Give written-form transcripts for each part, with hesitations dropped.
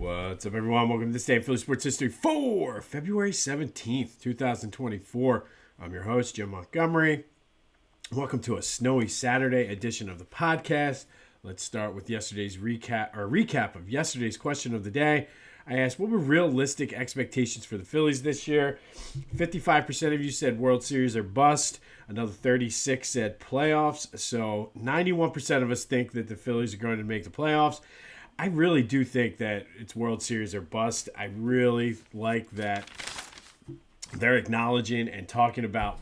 What's up, everyone? Welcome to this day in Philly Sports History for February 17th, 2024. I'm your host, Jim Montgomery. Welcome to a snowy Saturday edition of the podcast. Let's start with yesterday's recap of yesterday's question of the day. I asked, what were realistic expectations for the Phillies this year? 55% of you said World Series or bust. Another 36% said playoffs. So 91% of us think that the Phillies are going to make the playoffs. I really do think that it's World Series or bust. I really like that they're acknowledging and talking about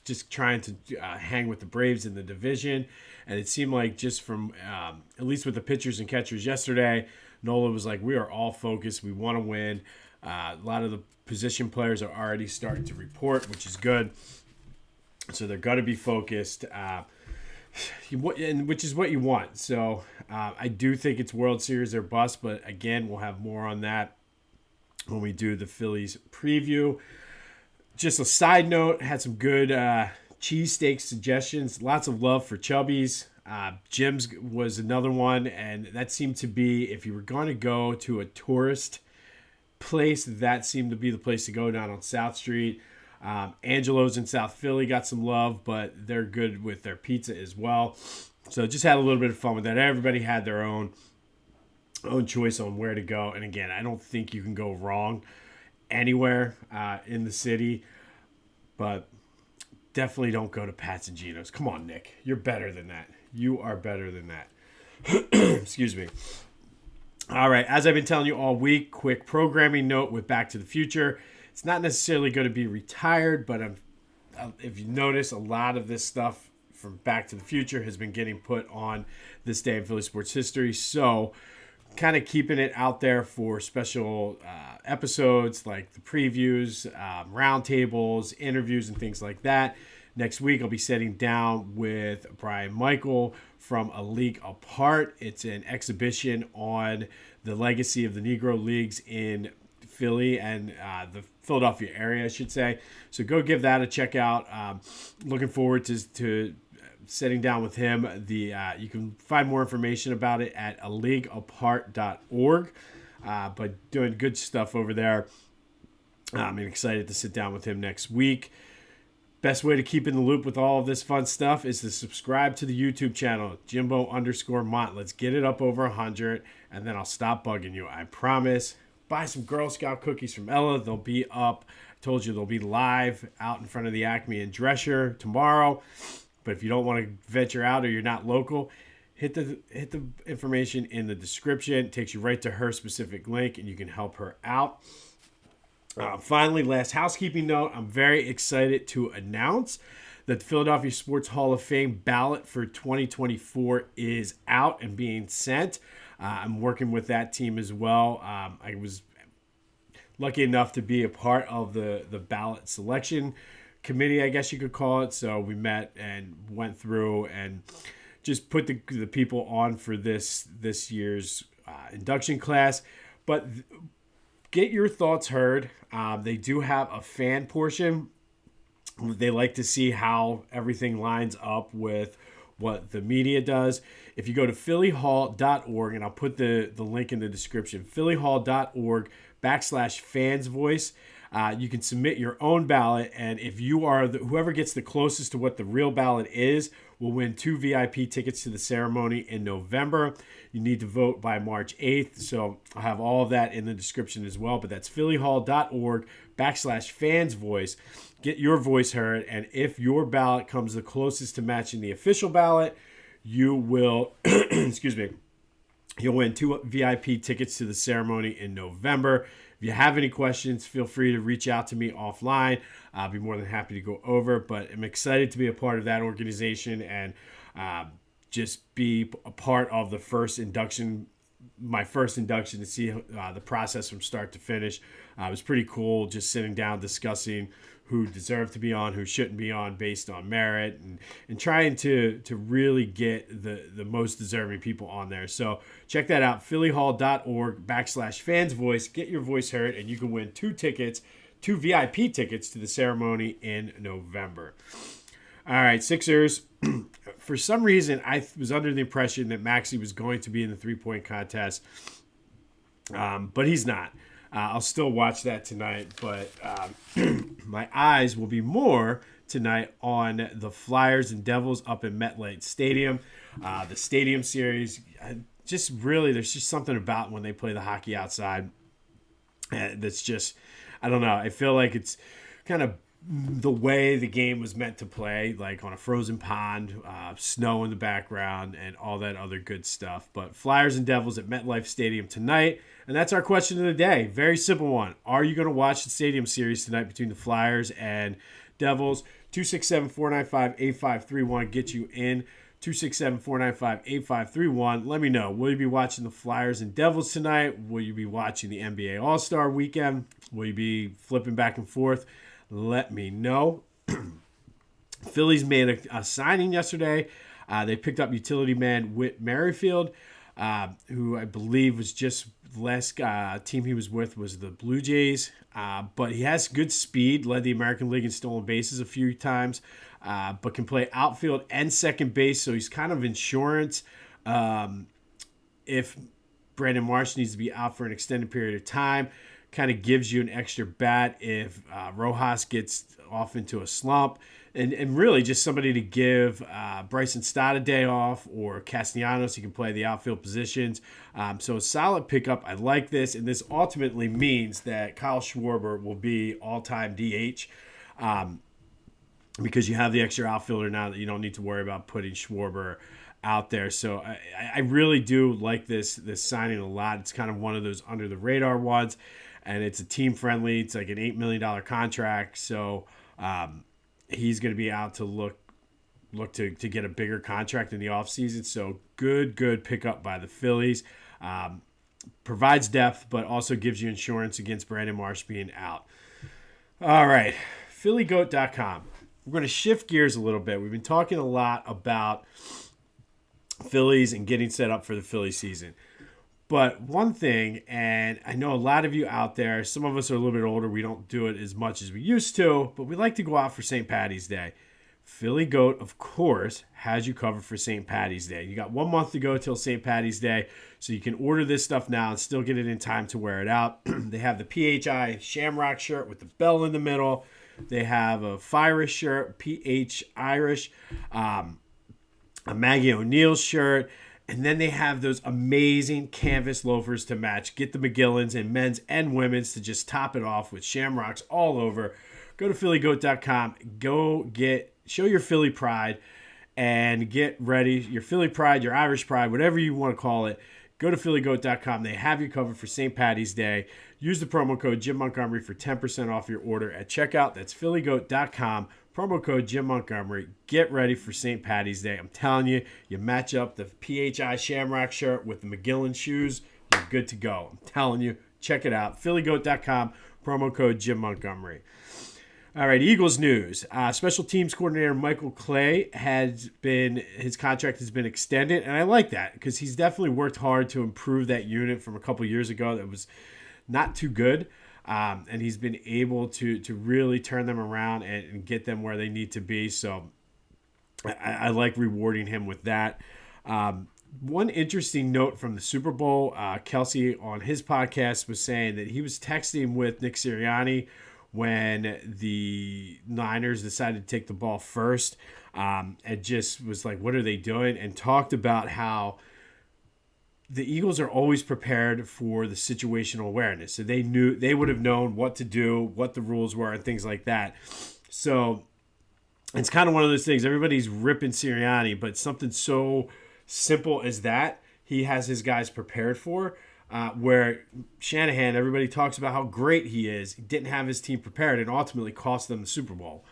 just trying to hang with the Braves in the division. And it seemed like just from, at least with the pitchers and catchers yesterday, Nola was like, we are all focused. We want to win. A lot of the position players are already starting to report, which is good. So they're going to be focused. Which is what you want. So I do think it's World Series or bust, but again, we'll have more on that when we do the Phillies preview. Just a side note, had some good cheesesteak suggestions. Lots of love for Chubby's. Jim's was another one, and that seemed to be, if you were going to go to a tourist place, that seemed to be the place to go down on South Street. Angelo's in South Philly got some love, but they're good with their pizza as well. So just had a little bit of fun with that. Everybody had their own choice on where to go. And again, I don't think you can go wrong anywhere in the city, but definitely don't go to Pat's and Gino's. Come on, Nick. You're better than that. You are better than that. Excuse me. All right. As I've been telling you all week, quick programming note with Back to the Future. It's not necessarily going to be retired, but if you notice, a lot of this stuff from Back to the Future has been getting put on this day in Philly sports history. So kind of keeping it out there for special episodes like the previews, roundtables, interviews, and things like that. Next week, I'll be sitting down with Brian Michael from A League Apart. It's an exhibition on the legacy of the Negro Leagues in Philly and the Philadelphia area, I should say. So go give that a check out. Looking forward to sitting down with him. You can find more information about it at aleagueapart.org. But doing good stuff over there. I'm excited to sit down with him next week. Best way to keep in the loop with all of this fun stuff is to subscribe to the YouTube channel, Jimbo_Mont. Let's get it up over 100, and then I'll stop bugging you. I promise. Buy some Girl Scout cookies from Ella. They'll be up. I told you they'll be live out in front of the Acme in Drescher tomorrow. But if you don't want to venture out or you're not local, hit the information in the description. It takes you right to her specific link, and you can help her out. Finally, last housekeeping note, I'm very excited to announce that the Philadelphia Sports Hall of Fame ballot for 2024 is out and being sent. I'm working with that team as well. I was lucky enough to be a part of the ballot selection committee, I guess you could call it. So we met and went through and just put the people on for this year's induction class. But get your thoughts heard. They do have a fan portion. They like to see how everything lines up with what the media does. If you go to phillyhall.org, and I'll put the link in the description, phillyhall.org/fansvoice, you can submit your own ballot, and if you are whoever gets the closest to what the real ballot is will win 2 VIP tickets to the ceremony in November. You need to vote by March 8th, so I'll have all of that in the description as well, but that's phillyhall.org/fansvoice. Get your voice heard, and if your ballot comes the closest to matching the official ballot, you will, you'll win 2 VIP tickets to the ceremony in November. If you have any questions, feel free to reach out to me offline. I'll be more than happy to go over, but I'm excited to be a part of that organization and just be a part of the first induction, my first induction, to see the process from start to finish. It was pretty cool just sitting down discussing who deserved to be on, who shouldn't be on based on merit, and trying to really get the most deserving people on there. So check that out, phillyhall.org/fansvoice. Get your voice heard, and you can win 2 VIP tickets to the ceremony in November. All right, Sixers. For some reason, I was under the impression that Maxey was going to be in the three-point contest. But he's not. I'll still watch that tonight, but my eyes will be more tonight on the Flyers and Devils up in MetLife Stadium. The Stadium Series, just really, there's just something about when they play the hockey outside that's just, I don't know. I feel like it's kind of the way the game was meant to play, like on a frozen pond, snow in the background, and all that other good stuff. But Flyers and Devils at MetLife Stadium tonight. And that's our question of the day. Very simple one. Are you going to watch the Stadium Series tonight between the Flyers and Devils? 267-495-8531 get you in. 267-495-8531. Let me know. Will you be watching the Flyers and Devils tonight? Will you be watching the NBA All-Star Weekend? Will you be flipping back and forth? Let me know. Phillies made a signing yesterday. They picked up utility man Whit Merrifield, who I believe was just last team he was with was the Blue Jays. But he has good speed, led the American League in stolen bases a few times, but can play outfield and second base, so he's kind of insurance if Brandon Marsh needs to be out for an extended period of time. Kind of gives you an extra bat if Rojas gets off into a slump. And really just somebody to give Bryson Stott a day off, or Castellanos. He can play the outfield positions. So a solid pickup. I like this. And this ultimately means that Kyle Schwarber will be all-time DH because you have the extra outfielder now that you don't need to worry about putting Schwarber out there. So I really do like this signing a lot. It's kind of one of those under-the-radar ones. And it's a team-friendly. It's like an $8 million contract. So he's going to be out to look to get a bigger contract in the offseason. So good pickup by the Phillies. Provides depth, but also gives you insurance against Brandon Marsh being out. All right, PhillyGoat.com. We're going to shift gears a little bit. We've been talking a lot about Phillies and getting set up for the Philly season. But one thing, and I know a lot of you out there, some of us are a little bit older, we don't do it as much as we used to, but we like to go out for St. Patty's Day. Philly Goat, of course, has you covered for St. Patty's Day. You got 1 month to go till St. Patty's Day, so you can order this stuff now and still get it in time to wear it out. They have the PHI Shamrock shirt with the bell in the middle. They have a Firish shirt, PH Irish, a Maggie O'Neill shirt. And then they have those amazing canvas loafers to match. Get the McGillans in men's and women's to just top it off with shamrocks all over. Go to PhillyGoat.com. Show your Philly pride and get ready. Your Philly pride, your Irish pride, whatever you want to call it. Go to PhillyGoat.com. They have you covered for St. Patty's Day. Use the promo code Jim Montgomery for 10% off your order at checkout. That's PhillyGoat.com. Promo code Jim Montgomery. Get ready for St. Patty's Day. I'm telling you, you match up the PHI Shamrock shirt with the McGillan shoes, you're good to go. I'm telling you, check it out. PhillyGoat.com. Promo code Jim Montgomery. All right, Eagles news. Special teams coordinator Michael Clay his contract has been extended, and I like that because he's definitely worked hard to improve that unit from a couple years ago that was not too good. And he's been able to really turn them around and get them where they need to be. So I like rewarding him with that. One interesting note from the Super Bowl, Kelsey on his podcast was saying that he was texting with Nick Sirianni when the Niners decided to take the ball first, and just was like, what are they doing? And talked about how the Eagles are always prepared for the situational awareness. So they would have known what to do, what the rules were, and things like that. So it's kind of one of those things. Everybody's ripping Sirianni, but something so simple as that, he has his guys prepared for. Where Shanahan, everybody talks about how great he is. He didn't have his team prepared and ultimately cost them the Super Bowl.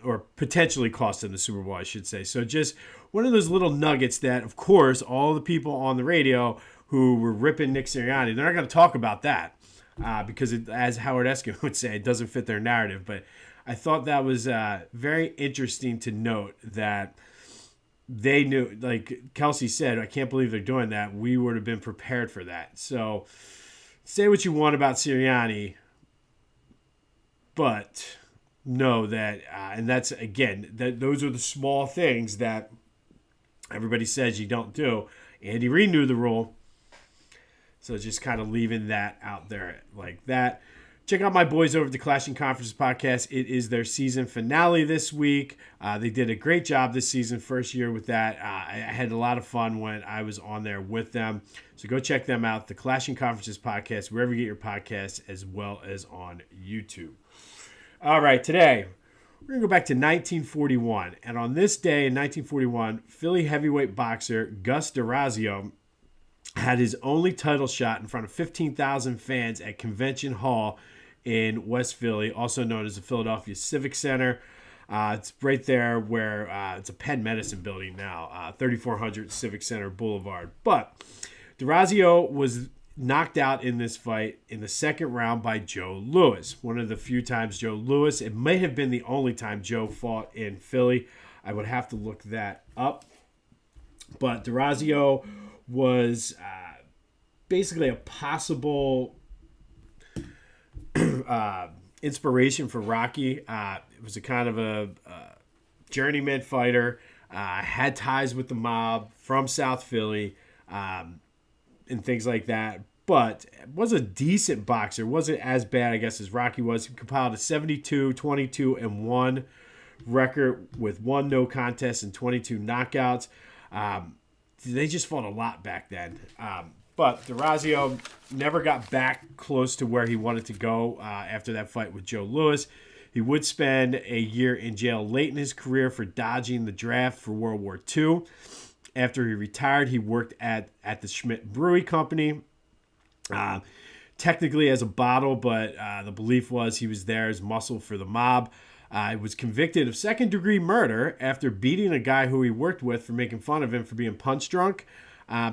Or potentially cost them the Super Bowl, I should say. So just one of those little nuggets that, of course, all the people on the radio who were ripping Nick Sirianni, they're not going to talk about that because, as Howard Eskin would say, it doesn't fit their narrative. But I thought that was very interesting to note that they knew, like Kelsey said, I can't believe they're doing that. We would have been prepared for that. So say what you want about Sirianni, but know that, and that's, again, those are the small things that everybody says you don't do. Andy Reid knew the rule. So just kind of leaving that out there like that. Check out my boys over at the Clashing Conferences podcast. It is their season finale this week. They did a great job this season, first year with that. I had a lot of fun when I was on there with them. So go check them out, the Clashing Conferences podcast, wherever you get your podcasts, as well as on YouTube. All right, today we're going to go back to 1941. And on this day in 1941, Philly heavyweight boxer Gus D'Orazio had his only title shot in front of 15,000 fans at Convention Hall in West Philly, also known as the Philadelphia Civic Center. It's right there where it's a Penn Medicine building now, 3400 Civic Center Boulevard. But D'Orazio was knocked out in this fight in the second round by Joe Louis. One of the few times Joe Louis, it may have been the only time Joe fought in Philly. I would have to look that up. But D'Orazio was basically a possible inspiration for Rocky. It was a kind of a journeyman fighter, had ties with the mob from South Philly, and things like that. But was a decent boxer. Wasn't as bad, I guess, as Rocky was. He compiled a 72, 22, and 1 record with 1 no contest and 22 knockouts. They just fought a lot back then. But D'Orazio never got back close to where he wanted to go after that fight with Joe Louis. He would spend a year in jail late in his career for dodging the draft for World War II. After he retired, he worked at the Schmidt Brewery Company, technically as a bottle, but the belief was he was there as muscle for the mob. He was convicted of second-degree murder after beating a guy who he worked with for making fun of him for being punch drunk.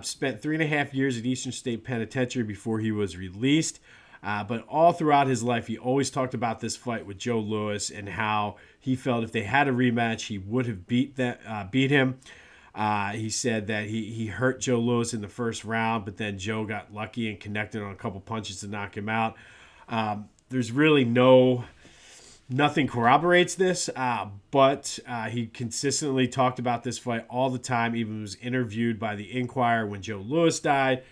Spent 3.5 years at Eastern State Penitentiary before he was released. But all throughout his life, he always talked about this fight with Joe Louis and how he felt if they had a rematch, he would have beat him. He said that he hurt Joe Louis in the first round, but then Joe got lucky and connected on a couple punches to knock him out. There's really nothing corroborates this, but he consistently talked about this fight all the time. Even was interviewed by the Inquirer when Joe Louis died.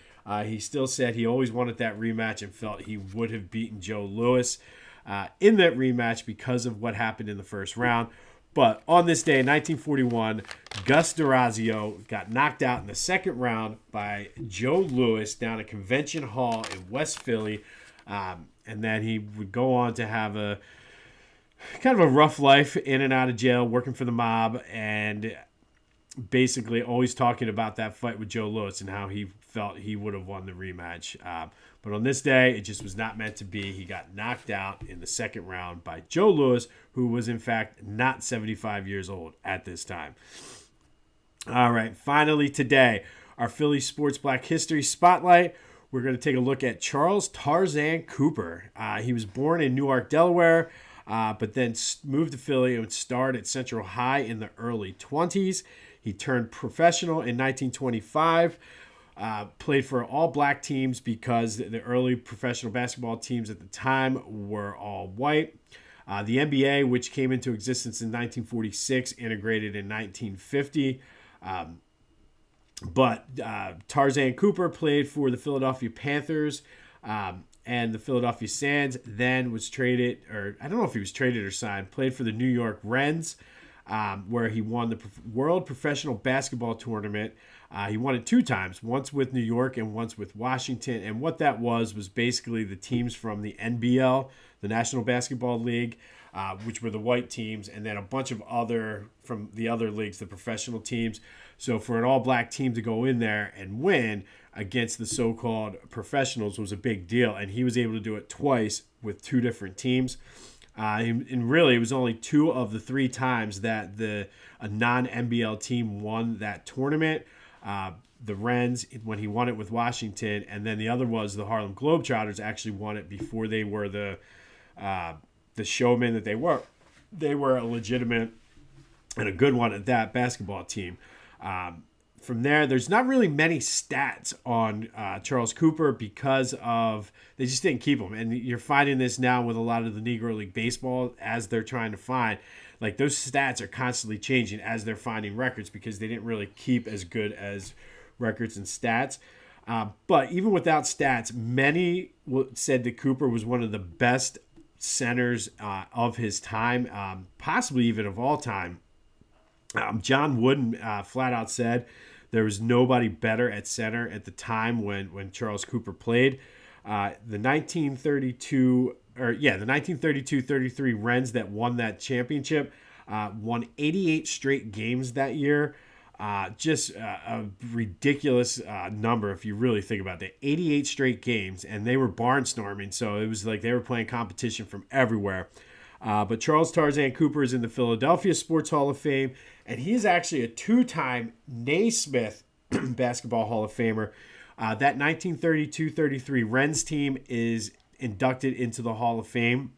He still said he always wanted that rematch and felt he would have beaten Joe Louis in that rematch because of what happened in the first round. But on this day in 1941, Gus D'Orazio got knocked out in the second round by Joe Louis down at Convention Hall in West Philly. And then he would go on to have a kind of a rough life in and out of jail, working for the mob, and basically always talking about that fight with Joe Louis and how he felt he would have won the rematch. But on this day, it just was not meant to be. He got knocked out in the second round by Joe Louis, who was in fact not 75 years old at this time. All right, finally today, our Philly Sports Black History Spotlight. We're going to take a look at Charles Tarzan Cooper. He was born in Newark, Delaware, but then moved to Philly and starred at Central High in the early 20s. He turned professional in 1925. Played for all black teams because the early professional basketball teams at the time were all white. The NBA, which came into existence in 1946, integrated in 1950. But Tarzan Cooper played for the Philadelphia Panthers and the Philadelphia Sands, then was traded, or I don't know if he was traded or signed, played for the New York Rens, where he won the World Professional Basketball Tournament. He won it 2 times, once with New York and once with Washington. And what that was basically the teams from the NBL, the National Basketball League, which were the white teams, and then a bunch of other from the other leagues, the professional teams. So for an all-black team to go in there and win against the so-called professionals was a big deal. And he was able to do it twice with 2 different teams. And really, it was only 2 of the 3 times that a non-NBL team won that tournament. The Wrens, when he won it with Washington, and then the other was the Harlem Globetrotters actually won it before they were the showmen that they were. They were a legitimate and a good one at that basketball team. From there, there's not really many stats on Charles Cooper because of they just didn't keep him. And you're finding this now with a lot of the Negro League Baseball as they're trying to find. Like those stats are constantly changing as they're finding records because they didn't really keep as good as records and stats. But even without stats, many said that Cooper was one of the best centers of his time, possibly even of all time. John Wooden flat out said there was nobody better at center at the time when Charles Cooper played. The 1932-33 Rens that won that championship won 88 straight games that year. Just a ridiculous number if you really think about it. 88 straight games, and they were barnstorming, so it was like they were playing competition from everywhere. But Charles Tarzan Cooper is in the Philadelphia Sports Hall of Fame, and he's actually a two-time Naismith Basketball Hall of Famer. That 1932-33 Rens team is inducted into the Hall of Fame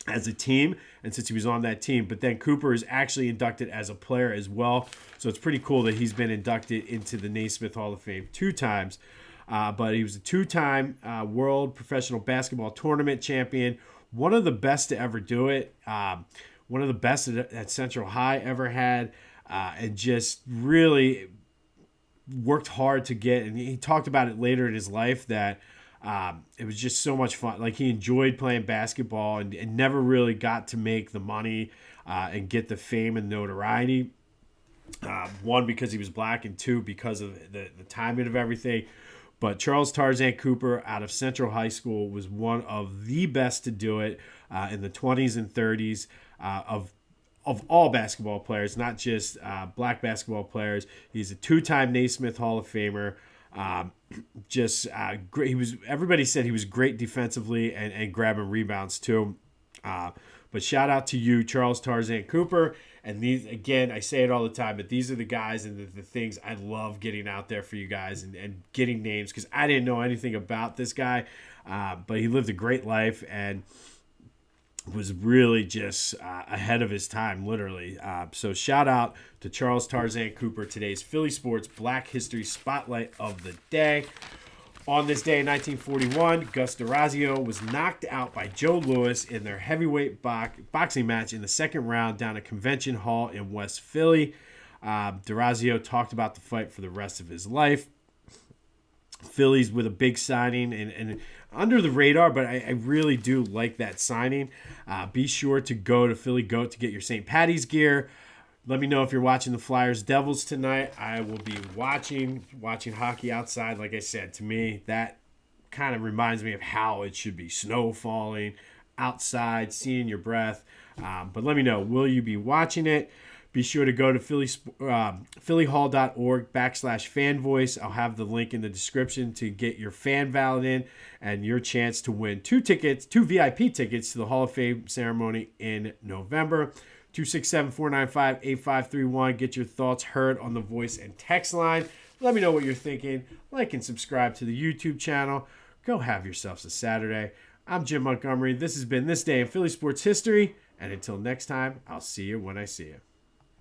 as a team, and since he was on that team, but then Cooper is actually inducted as a player as well. So it's pretty cool that he's been inducted into the Naismith Hall of Fame 2 times. But he was a 2-time World Professional Basketball Tournament champion, one of the best to ever do it, one of the best that Central High ever had, and just really worked hard to get. And he talked about it later in his life that it was just so much fun. Like, he enjoyed playing basketball and never really got to make the money and get the fame and notoriety. One, because he was black, and two, because of the timing of everything. But Charles Tarzan Cooper out of Central High School was one of the best to do it in the 20s and 30s of all basketball players, not just black basketball players. He's a 2-time Naismith Hall of Famer. Great. Everybody said he was great defensively and grabbing rebounds too. But shout out to you, Charles Tarzan Cooper. And these, again, I say it all the time, but these are the guys and the things I love getting out there for you guys and getting names, because I didn't know anything about this guy, but he lived a great life and was really just ahead of his time, literally. So shout out to Charles Tarzan Cooper, today's Philly Sports Black History Spotlight of the day. On this day in 1941, Gus DeRazio was knocked out by Joe Louis in their heavyweight boxing match in the second round down at Convention Hall in West Philly. DeRazio talked about the fight for the rest of his life. Phillies with a big signing and under the radar, but I really do like that signing. Be sure to go to Philly Goat to get your St. Patty's gear. Let me know if you're watching the Flyers Devils tonight. I will be watching hockey outside. Like I said, to me, that kind of reminds me of how it should be. Snow falling, outside, seeing your breath. But let me know, will you be watching it? Be sure to go to phillyhall.org/fanvoice. I'll have the link in the description to get your fan ballot in and your chance to win 2 VIP tickets to the Hall of Fame ceremony in November. 267-495-8531. Get your thoughts heard on the voice and text line. Let me know what you're thinking. Like and subscribe to the YouTube channel. Go have yourselves a Saturday. I'm Jim Montgomery. This has been This Day in Philly Sports History. And until next time, I'll see you when I see you.